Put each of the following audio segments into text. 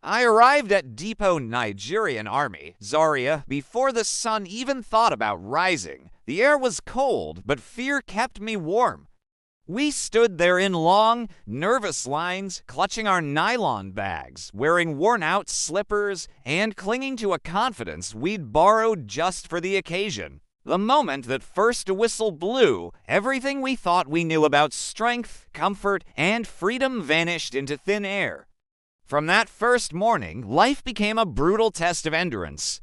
I arrived at Depot Nigerian Army, Zaria, before the sun even thought about rising. The air was cold, but fear kept me warm. We stood there in long, nervous lines, clutching our nylon bags, wearing worn-out slippers, and clinging to a confidence we'd borrowed just for the occasion. The moment that first whistle blew, everything we thought we knew about strength, comfort, and freedom vanished into thin air. From that first morning, life became a brutal test of endurance.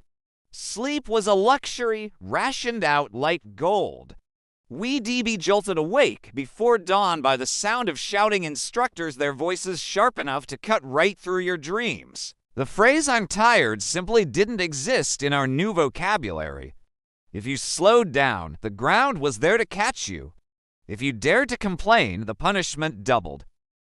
Sleep was a luxury rationed out like gold. We DB jolted awake before dawn by the sound of shouting instructors, their voices sharp enough to cut right through your dreams. The phrase "I'm tired" simply didn't exist in our new vocabulary. If you slowed down, the ground was there to catch you. If you dared to complain, the punishment doubled.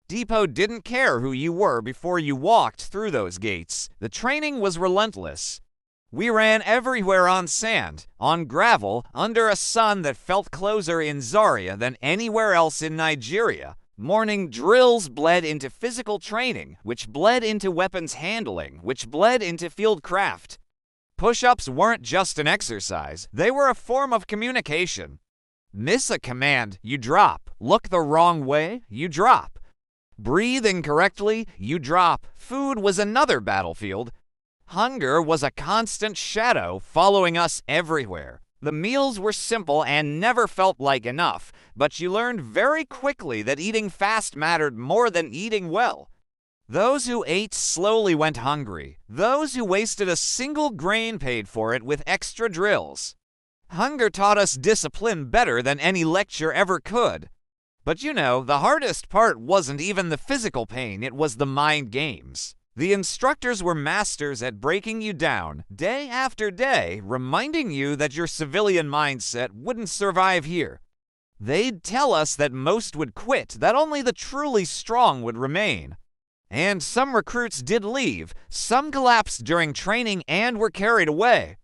Depot didn't care who you were before you walked through those gates. The training was relentless. We ran everywhere on sand, on gravel, under a sun that felt closer in Zaria than anywhere else in Nigeria. Morning drills bled into physical training, which bled into weapons handling, which bled into field craft. Push-ups weren't just an exercise, they were a form of communication. Miss a command, you drop. Look the wrong way, you drop. Breathe incorrectly, you drop. Food was another battlefield. Hunger was a constant shadow following us everywhere. The meals were simple and never felt like enough, but you learned very quickly that eating fast mattered more than eating well. Those who ate slowly went hungry. Those who wasted a single grain paid for it with extra drills. Hunger taught us discipline better than any lecture ever could. But the hardest part wasn't even the physical pain, it was the mind games. The instructors were masters at breaking you down, day after day, reminding you that your civilian mindset wouldn't survive here. They'd tell us that most would quit, that only the truly strong would remain. And some recruits did leave, some collapsed during training and were carried away.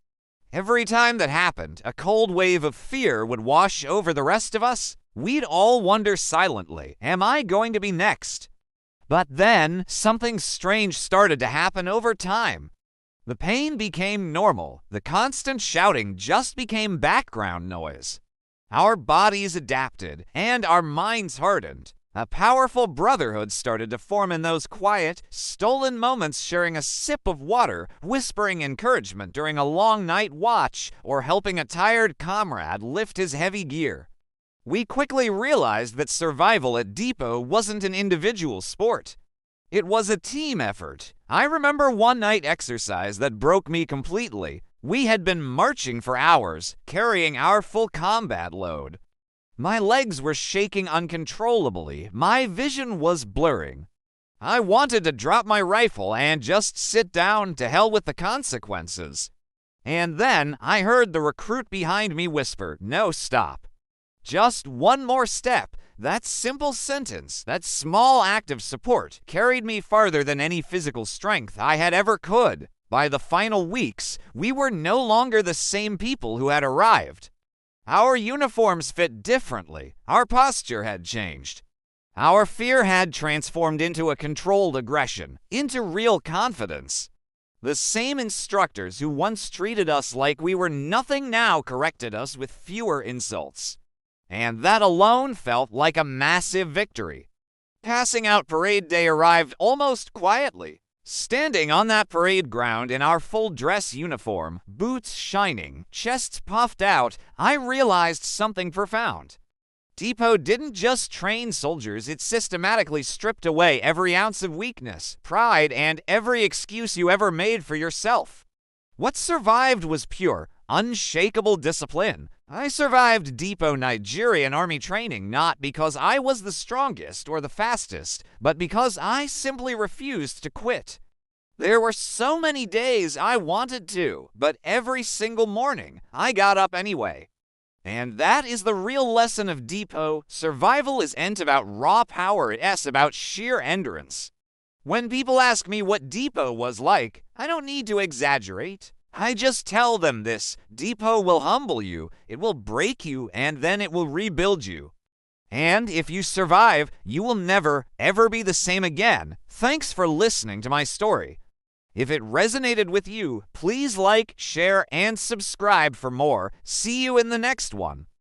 Every time that happened, a cold wave of fear would wash over the rest of us. We'd all wonder silently, am I going to be next? But then, something strange started to happen over time. The pain became normal. The constant shouting just became background noise. Our bodies adapted, and our minds hardened. A powerful brotherhood started to form in those quiet, stolen moments, sharing a sip of water, whispering encouragement during a long night watch, or helping a tired comrade lift his heavy gear. We quickly realized that survival at Depot wasn't an individual sport. It was a team effort. I remember one night exercise that broke me completely. We had been marching for hours, carrying our full combat load. My legs were shaking uncontrollably. My vision was blurring. I wanted to drop my rifle and just sit down. To hell with the consequences. And then I heard the recruit behind me whisper, "No, stop." Just one more step. That simple sentence, that small act of support, carried me farther than any physical strength I had ever could. By the final weeks, we were no longer the same people who had arrived. Our uniforms fit differently. Our posture had changed. Our fear had transformed into a controlled aggression, into real confidence. The same instructors who once treated us like we were nothing now corrected us with fewer insults. And that alone felt like a massive victory. Passing out parade day arrived almost quietly. Standing on that parade ground in our full dress uniform, boots shining, chests puffed out, I realized something profound. Depot didn't just train soldiers, it systematically stripped away every ounce of weakness, pride, and every excuse you ever made for yourself. What survived was pure, unshakable discipline. I survived Depot Nigerian Army Training not because I was the strongest or the fastest, but because I simply refused to quit. There were so many days I wanted to, but every single morning I got up anyway. And that is the real lesson of Depot. Survival isn't about raw power, it's about sheer endurance. When people ask me what Depot was like, I don't need to exaggerate. I just tell them this: Depot will humble you, it will break you, and then it will rebuild you. And if you survive, you will never, ever be the same again. Thanks for listening to my story. If it resonated with you, please like, share, and subscribe for more. See you in the next one.